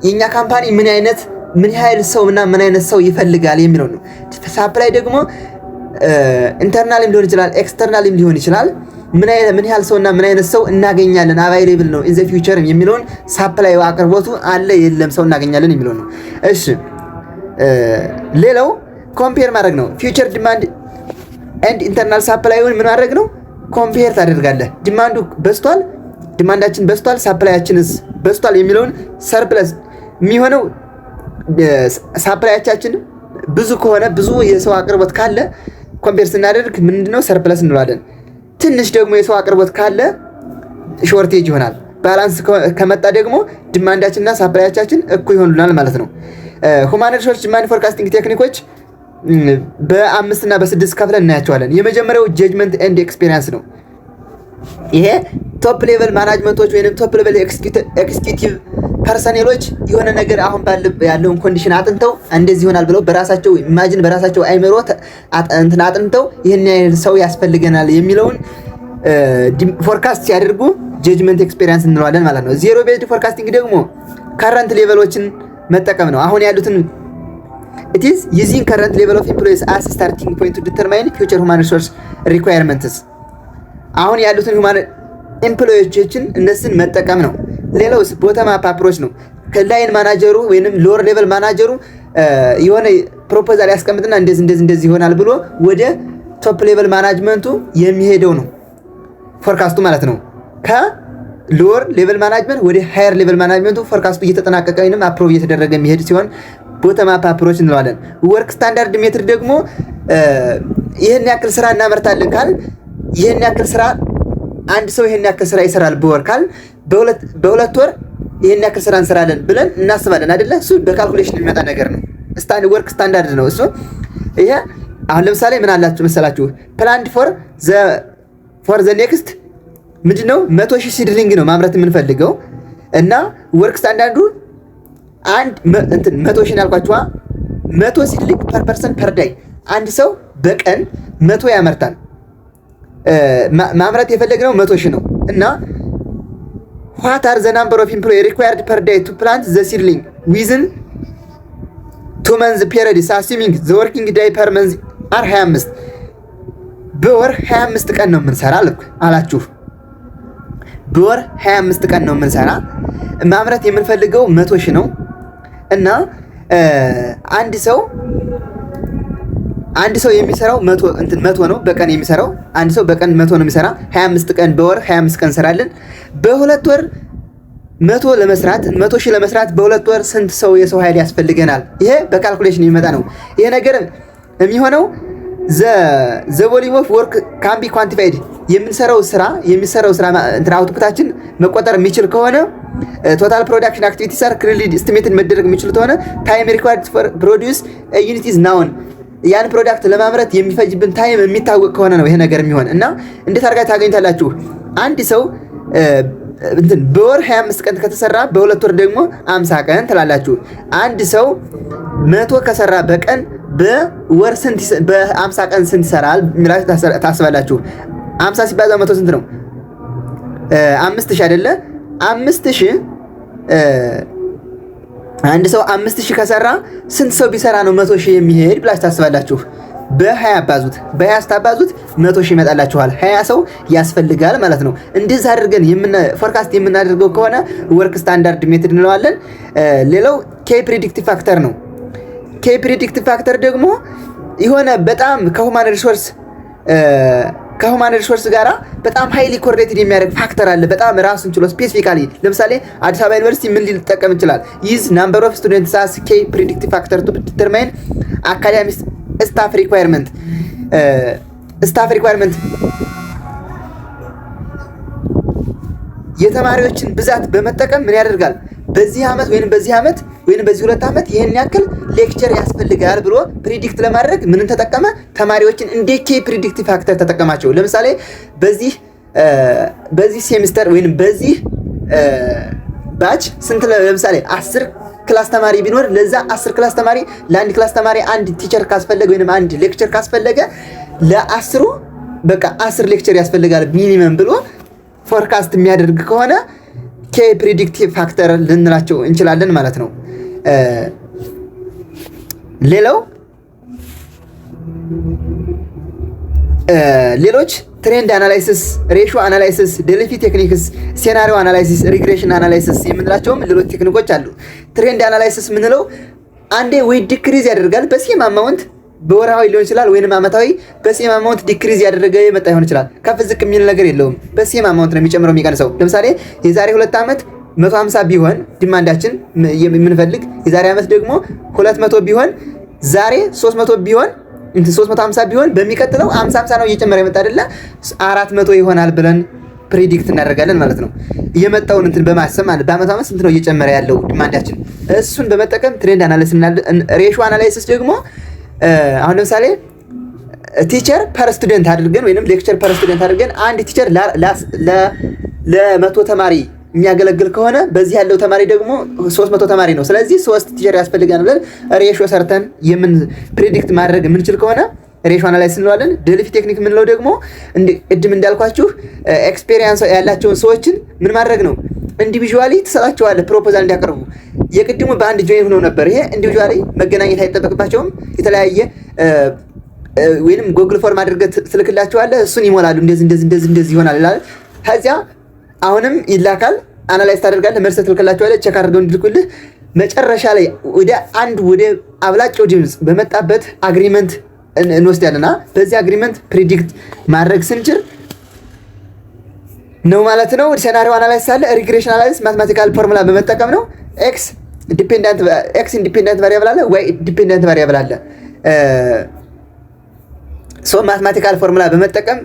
የኛ ካምፓኒ ምን ያህል ሰው እና ምን አይነት ሰው ይፈልጋል የሚለው ነው። ሳፕላይ ደግሞ ኢንተርናሊም ሊሆን ይችላል ኤክስተርናሊም ሊሆን ይችላል። ምን ያህል ሰውና ምን አይነት ሰው እናገኛለን አቫይሌብል ነው ኢን ዘ ፊውቸር የሚለውን ሳፕላይ አቅርቦቱ አለ የለም ሰው እናገኛለን የሚለው ነው። እሺ ሌላው ኮምፔር ማድረግ ነው። ፊውቸር ዲማንድ ኤንድ ኢንተርናል ሳፕላይውን ምን ማድረግ ነው? ኮምፔር ታደርጋለህ። ዲማንዱ በስቷል፣ ዲማንዳችን በስቷል፣ ሳፕላያችንስ በስቷል የሚለውን ሰርፕለስ የሚሆነው ሳፕላያችን ብዙ ከሆነ ብዙ የሰው አቅርቦት ካለ ኮምፔር ስናደርግ ምንድነው ሰርፕለስ እንለዋለን። ትንሽ ደግሞ የሰው አቅርቦት ካለ ሾርቴጅ ይሆናል። ባላንስ ከመጣ ደግሞ ዲማንዳችንና ሳፕላያችን እኩል ይሆኑናል ማለት ነው። ሁማን ሪሶርስ ዲማንድ ፎርካስቲንግ ቴክኒኮች በ5 እና በ6 ከፍለን እናያቸዋለን። የመጀመሪያው ጀጅመንት ኤንድ ኤክስፒሪየንስ ነው። ይሄ ቶፕ ሌቨል ማናጅመንቶች ወይንም ቶፕ ሌቨል ኤክስኪዩቲቭ ፐርሰኔሎች የሆነ ነገር አሁን ያለውን ኮንዲሽን አጥንተው እንደዚህ ይሆናል ብለው በራሳቸው ኢማጂን በራሳቸው አይምሮ አጥንተው ይሄን ያህል ሰው ያስፈልገናል የሚለውን ፎርካስት ሲያደርጉ ጀጅመንት ኤክስፒሪየንስ እንለዋለን ማለት ነው። ዜሮ ቤዝድ ፎርካስቲንግ ደግሞ ካረንት ሌቨሎችን መጠቀም ነው። አሁን ያሉትን it is using current level of employees as starting point to determine future human resource requirements አሁን ያሉትን ሁማን ኤምፕሎይዎችን እነሱን መጠቀም ነው። ሌላውስ ቦተም አፕ አፕሮች ነው። ከላይን ማናጀሩ ወይንም ሎወር ሌቨል ማናጀሩ የሆነ ፕሮፖዛል ያስቀምጥና እንደዚህ ይሆናል ብሎ ወደ ቶፕ ሌቨል ማናጅመንቱ የሚሄደው ነው ፎርካስቱ ማለት ነው። ከሎወር ሌቨል ማናጅመንት ወደ ሃየር ሌቨል ማናጅመንቱ ፎርካስቱ እየተጠናቀቀ ወይንም አፕሮቭ እየተደረገ የሚሄድ ሲሆን ቦተም አፕ አፕሮች እንለዋለን። ወርክ ስታንዳርድ ሜትር ደግሞ ይሄን ያክል ስራ እናመርታለን ካል ይሄን ያክል ስራ አንድ ሰው ይሄን ያክል ስራ ይሰራል በወር ካል በሁለት ወር ይሄን ያክል ስራ እንሰራለን ብለን እናስባለን አይደለ? እሱ በካልኩሌሽን የሚመጣ ነገር ነው። ወርክ ስታንዳርድ ነው እሱ። ይሄ አሁን ለምሳሌ ምን አላችሁ መሰላችሁ? ፕላንድ ፎር ዘ ኔክስት ምንድነው 100,000 ሲድሊንግ ነው ማምረት የምንፈልገው እና ወርክ ስታንዳርዱ አንድ 100,000 ያልኳችኋ 100 ሲድሊንግ ፐር ፐርሰን ፐር ዳይ አንድ ሰው በቀን 100 ያመርታል። ማምረት የፈለግነው 100,000 ነው እና what are the number of employees required per day to plant the seedling within 2 months period assuming the working day per month are 25 በወር 25 ቀን ነው የምንሰራ አላችሁ። በወር 25 ቀን ነው የምንሰራ። ማምረት የምንፈልገው 100,000 ነው እና አንድ ሰው የሚሰራው 100 ነው በቀን የሚሰራው። አንድ ሰው በቀን 100 ነው የሚሰራ። 25 ቀን በወር 25 ቀን እንሰራለን። በሁለት ወር 100,000 ለመስራት በሁለት ወር ስንት ሰው የሰው ኃይል ያስፈልገናል? ይሄ በካልኩሌሽን የሚመጣ ነው። ይሄ ነገር የሚሆነው the volume of work can be quantified የሚሰራው ስራ አውትፑታችን መቆጠር የሚችል ከሆነ ቶታል ፕሮዳክሽን አክቲቪቲስ አር ክሊርሊ ኤስቲሜትድ መደረግ የሚችል ከሆነ ታይም ሪኳየርድ ፎር ፕሮዲዩስ ዩኒት ኢዝ ናውን ያን ፕሮዳክት ለማምረት የሚፈጅብን ታይም የሚታወቅ ከሆነ ነው ይሄ ነገር የሚሆን እና እንዴት አድርጋ ታገኝታላችሁ? አንድ ሰው በወር 25 ቀን ከተሰራ በሁለት ወር ደግሞ 50 ቀን ትላላችሁ። አንድ ሰው 100 ከሰራ በቀን በወር ስንት በ50 ቀን ስንት ይሰራል ሚላችሁ ታስባላችሁ? 50 ሲባዛ 100 ስንት ነው? 5000 አይደለ? 5000 አንድ ሰው 5000 ከሰራ ስንት ሰው ቢሰራ ነው 100,000 የሚሄድ ብላችሁ ታስባላችሁ? በ20 አባዙት። በ20 ስታባዙት 100,000 ይመጣላችኋል። 20 ሰው ያስፈልጋል ማለት ነው። እንደዛ አድርገን ፎርካስት የምናደርገው ከሆነ ወርክ ስታንዳርድ ሜትድ እንለዋለን። ሌላው ኬ ፕሪዲክቲቭ ፋክተር ነው። ኬ ፕሪዲክቲቭ ፋክተር ደግሞ የሆነ በጣም ከሁማን ሪሶርስ ጋራ በጣም ሃይሊ ኮሪሌትድ የሚያደርግ ፋክተር አለ። በጣም ራሱን ችሎ ስፔሲፊካሊ ለምሳሌ አዲስ አበባ ዩኒቨርሲቲ ምን ሊጠቀም ይችላል? ዩዝ ናምበር ኦፍ ስቱደንትስ አስ ኬ ፕሪዲክቲቭ ፋክተር ቱ ዲተርማይን አካዳሚክ ስታፍ ሪኳየርመንት የተማሪዎችን ብዛት በመጠቀም ምን ያደርጋል? በዚህ ዓመት ወይንም በዚህ 2 ዓመት ይሄን ያክል ሌክቸር ያስፈልጋል ብሎ ፕሪዲክት ለማድረግ ምንን ተጠቀመ? ተማሪዎችን እንደ ኬ ፕሪዲክቲቭ ፋክተር ተጠቀማቸው። ለምሳሌ በዚህ ሴሚስተር ወይንም በዚህ ባች ስንት ለምሳሌ 10 ክላስ ተማሪ ቢኖር ለዛ 10 ክላስ ተማሪ ለአንድ ክላስ ተማሪ አንድ ቲቸር ካስፈለገ ወይንም አንድ ሌክቸር ካስፈለገ ለ10 በቃ 10 ሌክቸር ያስፈልጋል ሚኒመም ብሎ ፎርካስት የሚያደርግ ከሆነ ኬ ፕሪዲክቲቭ ፋክተር ልንላቸው እንችላለን ማለት ነው። ሌሎች ትሬንድ አናላይሲስ፣ ሬሾ አናላይሲስ፣ ዴልፊ ቴክኒክስ፣ ሴናሪዮ አናላይሲስ፣ ሪግሬሽን አናላይሲስ የምንላቸውም ሌሎች ቴክኒኮች አሉ። ትሬንድ አናላይሲስ የምንለው አንዴ ወይ ዲክሪዝ ያደርጋል በሴም አማውንት በወርሃዊ ሊሆን ይችላል ወይንም አመታዊ በሴም አማውንት ዲክሪዝ ያደረገ የመጣ ይሆን ይችላል። ከፍ ዝቅ የሚል ነገር የለውም። በሴም አማውንት ነው የሚጨምረው የሚቀንሰው። ለምሳሌ የዛሬ 2 ዓመት 150 ቢሆን ዲማንዳችን የምንፈልግ የዛሬ ዓመት ደግሞ 200 ቢሆን ዛሬ 300 ቢሆን 350 ቢሆን በሚቀጥለው 50 ነው እየጨመረ የመጣ አይደለ 400 ይሆናል ብለን ፕሪዲክት እናደርጋለን ማለት ነው። የመጣውን በማሰብ ማለት በአመት ዓመት ስንት ነው እየጨመረ ያለው ዲማንዳችን እሱን በመጠቀም ትሬንድ አናላይሲስ እና ሬሾ አናላይሲስ ደግሞ አሁን ለምሳሌ ቲቸር ፐር ስቱደንት አድርገን ወይንም ሌክቸር ፐር ስቱደንት አድርገን አንድ ቲቸር ለ100 ተማሪ የሚያገለግል ከሆነ በዚህ ያለው ተማሪ ደግሞ 300 ተማሪ ነው። ስለዚህ 3 ቲቸር ያስፈልጋል ብለን ሬሾ ሰርተን ፕሪዲክት ማድረግ የምንችል ከሆነ ሬሾ አናላይሲስ እንለዋለን። ዴልፊ ቴክኒክ የምንለው ደግሞ ቅድም እንዳልኳችሁ ኤክስፔሪየንስ ያላቸውን ሰዎችን ምን ማድረግ ነው ኢንዲቪጁዋሊ ትሰጣቸዋለህ ፕሮፖዛል እንዲያቀርቡ። የቅድሙ በአንድ ጆይን ሆኖ ነበር። ይሄ ኢንዲቪጁዋሊ መገናኘት አይጠበቅባቸውም። የተለያየ ወይንም ጉግል ፎርም አድርገህ ትልክላቸዋለህ። እሱን ይሞላሉ። እንደዚህ ይሆናል ይላል። ከዚያ አሁንም ይላካል። አናላይዝ ታደርጋለህ። መልስ ትልክላቸዋለህ። ቼክ አድርገው እንዲልኩልህ መጨረሻ ላይ ወደ አብላጫው ድምፅ በመጣበት አግሪመንት እንወስዳለና በዚህ አግሪመንት ፕሪዲክት ማድረግ ስንችል ነው ማለት ነው። ሴናሪዮ አናላይሲስ አለ። ሪግሬሽን አናላይሲስ ማቴማቲካል ፎርሙላ በመጠቀም ነው። ኤክስ ኢንዲፔንደንት ቫሪያብል አለ፣ ዋይ ዲፔንደንት ቫሪያብል አለ። ማቴማቲካል ፎርሙላ በመጠቀም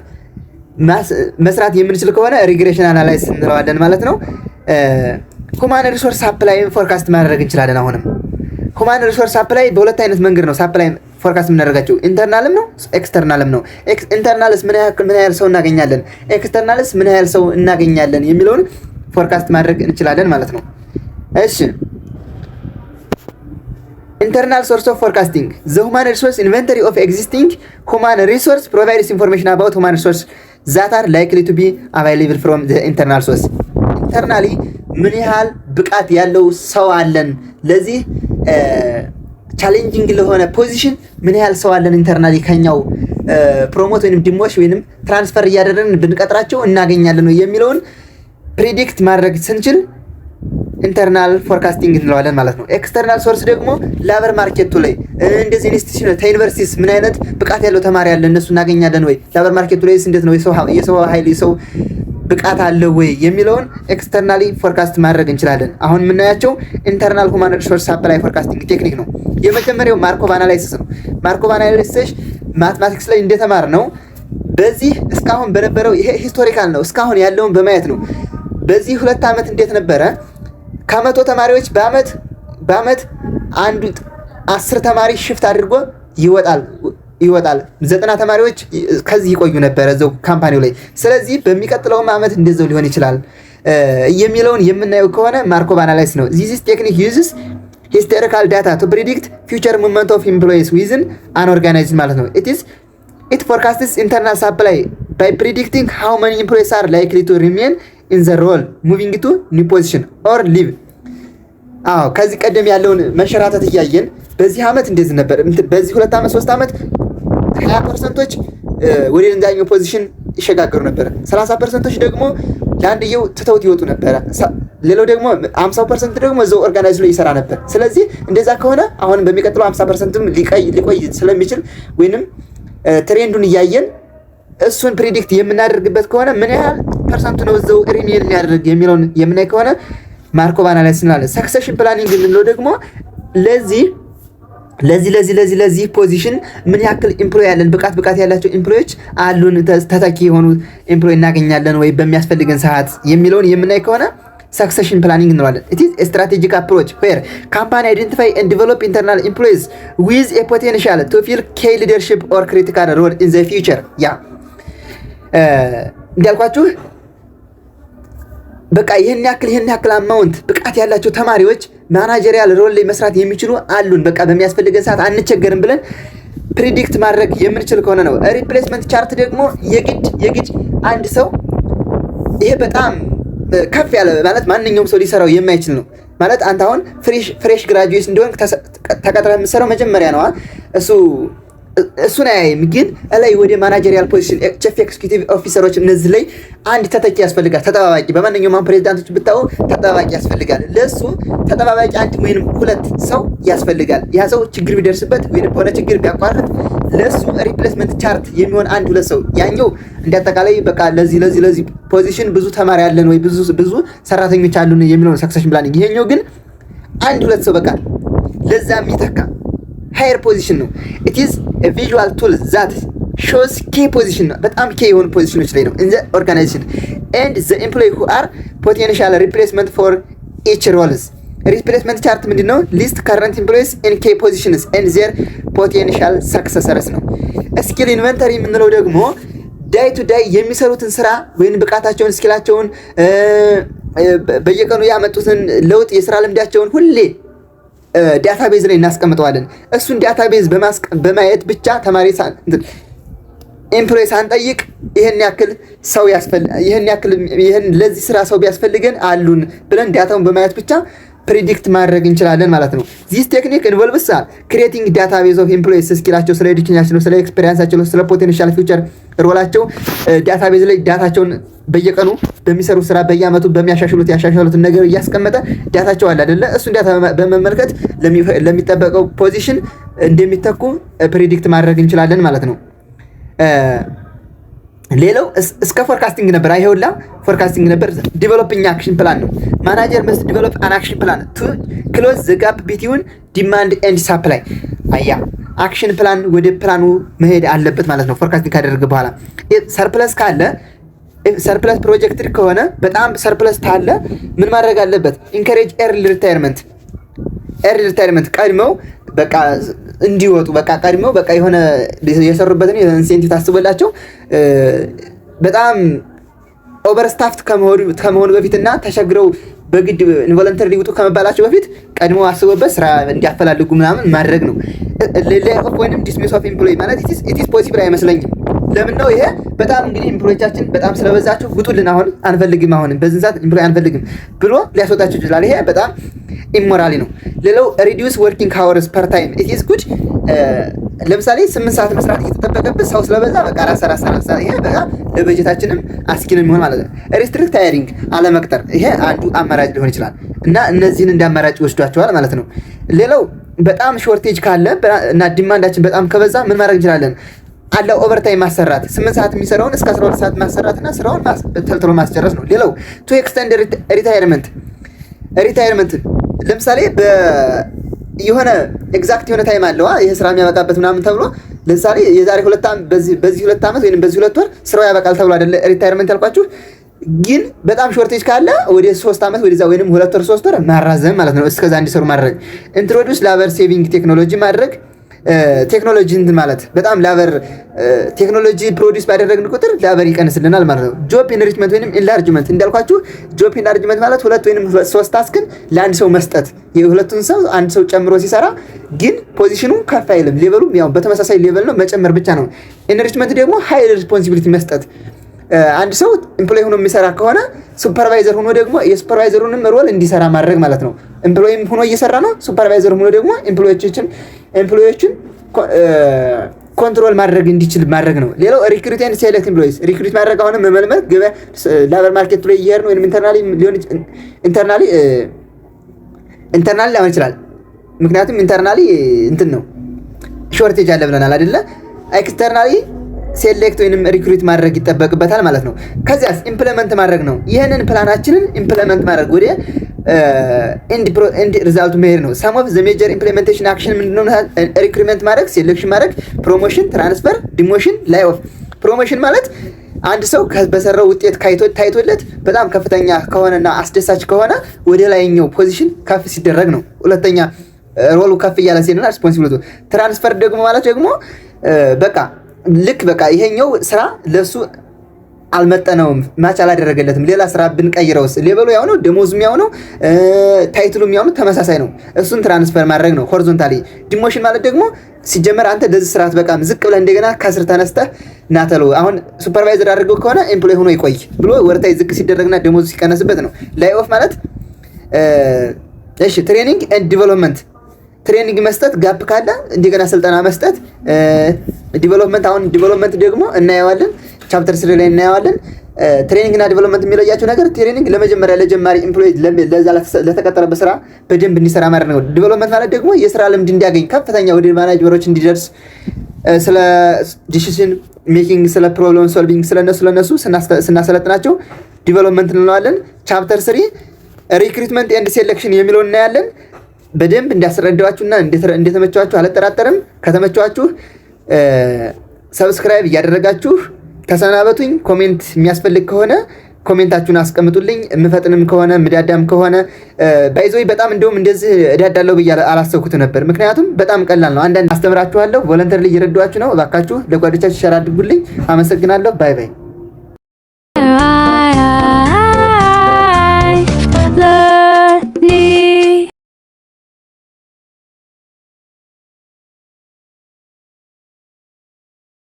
መስራት የምንችል ከሆነ ሪግሬሽን አናላይሲስ እንለዋለን ማለት ነው። ሁማን ሪሶርስ ሳፕላይ ፎርካስት ማድረግ እንችላለን። አሁንም ሁማን ሪሶርስ ሳፕላይ በሁለት አይነት መንገድ ነው ሳፕላይ ፎርካስት የምናደርጋቸው፣ ኢንተርናልም ነው ኤክስተርናልም ነው። ኢንተርናልስ ምን ያህል ሰው እናገኛለን፣ ኤክስተርናልስ ምን ያህል ሰው እናገኛለን የሚለውን ፎርካስት ማድረግ እንችላለን ማለት ነው። እሺ ኢንተርናል ሶርስ ኦፍ ፎርካስቲንግ ዘ ሁማን ሪሶርስ ኢንቨንተሪ ኦፍ ኤግዚስቲንግ ሁማን ሪሶርስ ፕሮቫይድስ ኢንፎርሜሽን አባውት ሁማን ሪሶርስ that are likely to be available from the internal source ኢንተርናሊ ምን ያህል ብቃት ያለው ሰው አለን ለዚህ ቻሌንጂንግ ለሆነ ፖዚሽን ምን ያህል ሰው አለን ኢንተርናሊ ከኛው ፕሮሞት ወይንም ዲሞሽ ወይንም ትራንስፈር እያደረግን ብንቀጥራቸው እናገኛለን ነው የሚለውን ፕሪዲክት ማድረግ ስንችል ኢንተርናል ፎርካስቲንግ እንለዋለን ማለት ነው። ኤክስተርናል ሶርስ ደግሞ ላበር ማርኬቱ ላይ እንደዚህ ኢንስቲትዩሽን ዩኒቨርሲቲስ ምን አይነት ብቃት ያለው ተማሪ አለ እነሱ እናገኛለን ወይ፣ ላበር ማርኬቱ ላይ እንዴት ነው የሰው ኃይል የሰው ብቃት አለ ወይ የሚለውን ኤክስተርናሊ ፎርካስት ማድረግ እንችላለን። አሁን የምናያቸው ኢንተርናል ሁማን ሪሶርስ ሰፕላይ ፎርካስቲንግ ቴክኒክ ነው። የመጀመሪያው ማርኮቭ አናላይሲስ ነው። ማርኮቭ አናላይሲስ ማትማቲክስ ላይ እንደተማር ነው። በዚህ እስካሁን በነበረው ይሄ ሂስቶሪካል ነው፣ እስካሁን ያለውን በማየት ነው። በዚህ 2 ዓመት እንዴት ነበረ? ከመቶ ተማሪዎች በአመት አንዱ 10 ተማሪ ሽፍት አድርጎ ይወጣል 90 ተማሪዎች ከዚህ ይቆዩ ነበር እዛው ካምፓኒው ላይ። ስለዚህ በሚቀጥለው አመት እንደዛው ሊሆን ይችላል የሚለውን የምናየው ከሆነ ማርኮቭ አናላይሲስ ነው። this technique uses historical data to predict future movement of employees within an organization ማለት ነው። it forecasts internal supply by predicting how many employees are likely to remain in the role moving to new position or leave። ከዚህ ቀደም ያለውን መሸራተት እያየን በዚህ አመት እንደዚህ ነበር፣ በዚህ 2 ዓመት 3 ዓመት 20% ወደ ሌላኛው ፖዚሽን ይሸጋገሩ ነበር። 30% ደግሞ ለአንድየው ትተውት ይወጡ ነበር። ሌላው ደግሞ 50% ደግሞ እዛው ኦርጋናይዝ ላይ ይሰራ ነበር። ስለዚህ እንደዛ ከሆነ አሁን በሚቀጥለው 50%ም ሊቆይ ስለሚችል ወይንም ትሬንዱን እያየን እሱን ፕሪዲክት የምናደርግበት ከሆነ ምን ያህል ፐርሰንቱ ነው እዛው ሪሜል የሚያደርግ የሚለውን የምናይ ከሆነ ማርኮቭ አናላይሲስ እንላለን። ሰክሰሽን ፕላኒንግ የምንለው ደግሞ ለዚህ ፖዚሽን ምን ያክል ኤምፕሎይ ያለን ብቃት ያላቸው ኤምፕሎዮች አሉን፣ ተተኪ የሆኑ ኤምፕሎይ እናገኛለን ወይ በሚያስፈልገን ሰዓት የሚለውን የምናይ ከሆነ ሰክሰሽን ፕላኒንግ እንለዋለን። it is a strategic approach where company identify and develop internal employees with a potential to fill key leadership or critical role in the future። እንዳልኳችሁ በቃ ይሄን ያክል አማውንት ብቃት ያላቸው ተማሪዎች ማናጀሪያል ሮል ላይ መስራት የሚችሉ አሉን፣ በቃ በሚያስፈልገን ሰዓት አንቸገርም ብለን ፕሪዲክት ማድረግ የምንችል ከሆነ ነው። ሪፕሌስመንት ቻርት ደግሞ የግድ አንድ ሰው ይሄ በጣም ከፍ ያለ ማለት ማንኛውም ሰው ሊሰራው የማይችል ነው ማለት አንተ አሁን ፍሬሽ ግራጁዌት እንደሆነ ተቀጥረህ የምትሰራው መጀመሪያ ነው እሱን አያይም። ግን ላይ ወደ ማናጀሪያል ፖዚሽን ቺፍ ኤክስኪዩቲቭ ኦፊሰሮች እነዚህ ላይ አንድ ተተኪ ያስፈልጋል። ተጠባባቂ በማንኛውም ፕሬዝዳንቶች ብታው ተጠባባቂ ያስፈልጋል። ለሱ ተጠባባቂ አንድ ወይንም 2 ሰው ያስፈልጋል። ያ ሰው ችግር ቢደርስበት ወይንም ሆነ ችግር ቢያቋርጥ ለሱ ሪፕሌስመንት ቻርት የሚሆን 1-2 ሰው ያኛው እንዳጠቃላይ በቃ ለዚህ ፖዚሽን ብዙ ተማሪ ያለን ወይ ብዙ ሰራተኞች አሉን የሚለው ሰክሰሽን ፕላኒንግ። ይሄኛው ግን 1-2 ሰው በቃ ለዛ የሚተካ ሃየር ፖዚሽን ነው። it is a visual tool that shows key position በጣም key የሆኑ ፖዚሽኖች ላይ ነው in the organization and the employee who are potential replacement for each roles። replacement chart ምንድነው? list current employees in key positions and their potential successors ነው። skill inventory የምንለው ደግሞ ዳይ ቱ ዳይ የሚሰሩትን ስራ ወይን ብቃታቸውን ስኪላቸውን በየቀኑ ያመጡትን ለውጥ የስራ ልምዳቸውን ሁሌ ዳታቤዝ ላይ እናስቀምጠዋለን። እሱን ዳታቤዝ በማየት ብቻ ተማሪ ኤምፕሎይ ሳንጠይቅ ይሄን ለዚህ ስራ ሰው ቢያስፈልገን አሉን ብለን ዳታውን በማየት ብቻ ፕሪዲክት ማድረግ እንችላለን ማለት ነው። this technique involves creating database of employees ስኪላቸው፣ ስለ ኤዱኬሽናቸው፣ ስለ ኤክስፒሪየንሳቸው፣ ስለ ፖቴንሻል ፊውቸር ሮላቸው ዳታቤዝ ላይ ዳታቸውን በየቀኑ በሚሰሩ ስራ በየአመቱ ያሻሻሉትን ነገር እያስቀመጠ ዳታቸው አለ አይደለ? እሱን ዳታ በመመልከት ለሚጠበቀው ፖዚሽን እንደሚተኩ ፕሪዲክት ማድረግ እንችላለን ማለት ነው። ሌላው እስከ ፎርካስቲንግ ነበር። አይሄውላ ፎርካስቲንግ ነበር። ዲቨሎፒንግ አክሽን ፕላን ነው። ማናጀር መስት ዲቨሎፕ አን አክሽን ፕላን ቱ ክሎዝ ዘ ጋፕ ቢትዊን ዲማንድ ኤንድ ሳፕላይ። አክሽን ፕላን ወደ ፕላኑ መሄድ አለበት ማለት ነው። ፎርካስቲንግ ካደረገ በኋላ ሰርፕለስ ካለ ሰርፕለስ ፕሮጀክት ከሆነ በጣም ሰርፕለስ ታለ ምን ማድረግ አለበት? ኢንከሬጅ ኤርሊ ሪታየርመንት ቀድመው በቃ እንዲወጡ በቃ ቀድመው በቃ የሆነ የሰሩበትን ኢንሴንቲቭ ታስቦላቸው በጣም ኦቨርስታፍት ከመሆኑ በፊትና ተሸግረው በግድ ኢንቮለንተሪ ሊወጡ ከመባላቸው በፊት ቀድሞ አስበበት ስራ እንዲያፈላልጉ ምናምን ማድረግ ነው። ሌላ ኦፍ ወይንም ዲስሚስ ኦፍ ኤምፕሎይ ማለት ኢት ኢዝ ፖሲብል አይመስለኝም። ለምን ነው ይሄ? በጣም እንግዲህ ኢምፕሎዮቻችን በጣም ስለበዛችሁ ውጡልን፣ አሁን አንፈልግም፣ አሁን በዚህ ሰዓት ኢምፕሎይ አንፈልግም ብሎ ሊያስወጣችሁ ይችላል። ይሄ በጣም ኢሞራሊ ነው። ሌላው ሪዲዩስ ወርኪንግ አወርስ ፐር ታይም ኢት ኢዝ ጉድ። ለምሳሌ 8 ሰዓት መስራት እየተጠበቀብህ ሰው ስለበዛ በቃ ራስ ይሄ በቃ ለበጀታችንም አስኪ ነው የሚሆን ማለት ነው። ሪስትሪክት ሃይሪንግ አለመቅጠር፣ ይሄ አንዱ አማራጭ ሊሆን ይችላል እና እነዚህን እንደ አማራጭ ይወስዷቸዋል ማለት ነው። ሌላው በጣም ሾርቴጅ ካለ እና ዲማንዳችን በጣም ከበዛ ምን ማድረግ እንችላለን? አለ ኦቨርታይም ማሰራት 8 ሰዓት የሚሰራውን እስከ 12 ሰዓት ማሰራትና ስራውን ተልተሎ ማስጨረስ ነው። ሌላው ቱ ኤክስቴንድ ሪታየርመንት ለምሳሌ የሆነ ኤግዛክት የሆነ ታይም አለው ይሄ ስራ የሚያበቃበት ምናምን ተብሎ ለምሳሌ የዛሬ 2 ዓመት በዚህ 2 ዓመት ወይንም በዚህ 2 ወር ስራው ያበቃል ተብሎ አይደለ ሪታየርመንት ያልኳችሁ። ግን በጣም ሾርቴጅ ካለ ወደ 3 ዓመት ወደዛ ወይንም 2 ወር 3 ወር ማራዘም ማለት ነው። እስከዛ እንዲሰሩ ማድረግ። ኢንትሮዲዩስ ላበር ሴቪንግ ቴክኖሎጂ ማድረግ። ቴክኖሎጂ እንትን ማለት በጣም ላበር ቴክኖሎጂ ፕሮዲዩስ ባደረግን ቁጥር ላበር ይቀንስልናል ማለት ነው። ጆብ ኢንሪችመንት ወይንም ኢንላርጅመንት እንዳልኳችሁ ጆብ ኢንላርጅመንት ማለት 2 ወይንም 3 ታስክን ለአንድ ሰው መስጠት። የሁለቱን ሰው አንድ ሰው ጨምሮ ሲሰራ ግን ፖዚሽኑ ከፍ አይልም፣ ሌቨሉም ያው በተመሳሳይ ሌቨል ነው፣ መጨመር ብቻ ነው። ኢንሪችመንት ደግሞ ሃይ ሪስፖንሲቢሊቲ መስጠት። አንድ ሰው ኤምፕሎይ ሆኖ የሚሰራ ከሆነ ሱፐርቫይዘር ሆኖ ደግሞ የሱፐርቫይዘሩንም ሮል እንዲሰራ ማድረግ ማለት ነው። ኤምፕሎይም ሆኖ እየሰራ ነው፣ ሱፐርቫይዘር ሆኖ ደግሞ ኤምፕሎዮችን ኮንትሮል ማድረግ እንዲችል ማድረግ ነው። ሌላው ሪክሩት ኤንድ ሴሌክት ኤምፕሎይስ ሪክሩት ማድረግ አሁንም መመልመል ገበያ ላበር ማርኬት ላይ እየሄድን ወይንም ኢንተርናሊ ሊሆን ይችላል። ምክንያቱም ኢንተርናሊ እንትን ነው ሾርቴጅ አለ ብለናል አይደለ? ኤክስተርናሊ ሴሌክት ወይንም ሪክሩት ማድረግ ይጠበቅበታል ማለት ነው። ከዚያስ ኢምፕሊመንት ማድረግ ነው። ይሄንን ፕላናችንን ኢምፕሊመንት ማድረግ ወደ ኤንድ ሪዛልቱ መሄድ ነው። ሳም ኦፍ ዘ ሜጀር ኢምፕሊሜንቴሽን አክሽን ምንድነው? ሪክሩትመንት ማድረግ፣ ሴሌክሽን ማድረግ፣ ፕሮሞሽን፣ ትራንስፈር፣ ዲሞሽን፣ ላይ ኦፍ። ፕሮሞሽን ማለት አንድ ሰው በሰራው ውጤት ታይቶለት በጣም ከፍተኛ ከሆነና አስደሳች ከሆነ ወደ ላይኛው ፖዚሽን ከፍ ሲደረግ ነው። ሁለተኛ ሮሉ ከፍ እያለ ሲሄድና ሪስፖንሲቢሊቲ። ትራንስፈር ደግሞ ማለት ደግሞ በቃ ልክ በቃ ይሄኛው ስራ ለሱ አልመጠነውም፣ ማች አላደረገለትም፣ ሌላ ስራ ብንቀይረውስ ሌቨሉ ያው ነው፣ ደሞዙም ያው ነው፣ ታይትሉም ያው ነው፣ ተመሳሳይ ነው። እሱን ትራንስፈር ማድረግ ነው ሆሪዞንታሊ። ዲሞሽን ማለት ደግሞ ሲጀመር አንተ ለዚህ ስራ በቃም ዝቅ ብለህ እንደገና ከስር ተነስተህ ናተሉ አሁን ሱፐርቫይዘር አድርገው ከሆነ ኤምፕሎይ ሆኖ ይቆይ ብሎ ወርታይ ዝቅ ሲደረግና ደሞዙ ሲቀነስበት ነው። ላይ ኦፍ ማለት እሺ ትሬኒንግ ኤንድ ዲቨሎፕመንት ትሬኒንግ መስጠት፣ ጋፕ ካለ እንደገና ስልጠና መስጠት። ዲቨሎፕመንት አሁን ዲቨሎፕመንት ደግሞ እናየዋለን ቻፕተር 3 ላይ እናየዋለን። ትሬኒንግ እና ዲቨሎፕመንት የሚለያቸው ነገር ትሬኒንግ ለመጀመሪያ ለጀማሪ ኤምፕሎይ ለዛ ለተቀጠረበት ስራ በደንብ እንዲሰራ ማድረግ ነው። ዲቨሎፕመንት ማለት ደግሞ የስራ ልምድ እንዲያገኝ ከፍተኛ ወደ ማናጀሮች እንዲደርስ ስለ ዲሲዥን ሜኪንግ ስለ ፕሮብለም ሶልቪንግ ስለነሱ ስናሰለጥናቸው ዲቨሎፕመንት እንለዋለን። ቻፕተር 3 ሪክሩትመንት ኤንድ ሴሌክሽን የሚለው እናያለን። በደንብ እንዲያስረዳዋችሁና እንደተመቻችሁ አልጠራጠርም። ከተመቻችሁ ሰብስክራይብ እያደረጋችሁ ተሰናበቱኝ። ኮሜንት የሚያስፈልግ ከሆነ ኮሜንታችሁን አስቀምጡልኝ። የምፈጥንም ከሆነ ምዳዳም ከሆነ ባይዞይ በጣም እንደውም እንደዚህ እዳዳለው ብዬ አላሰብኩት ነበር። ምክንያቱም በጣም ቀላል ነው። አንዳንድ አስተምራችኋለሁ፣ ቮለንተሪ እየረዳችሁ ነው። እባካችሁ ለጓደኞቻችሁ ሸር አድርጉልኝ። አመሰግናለሁ። ባይ ባይ።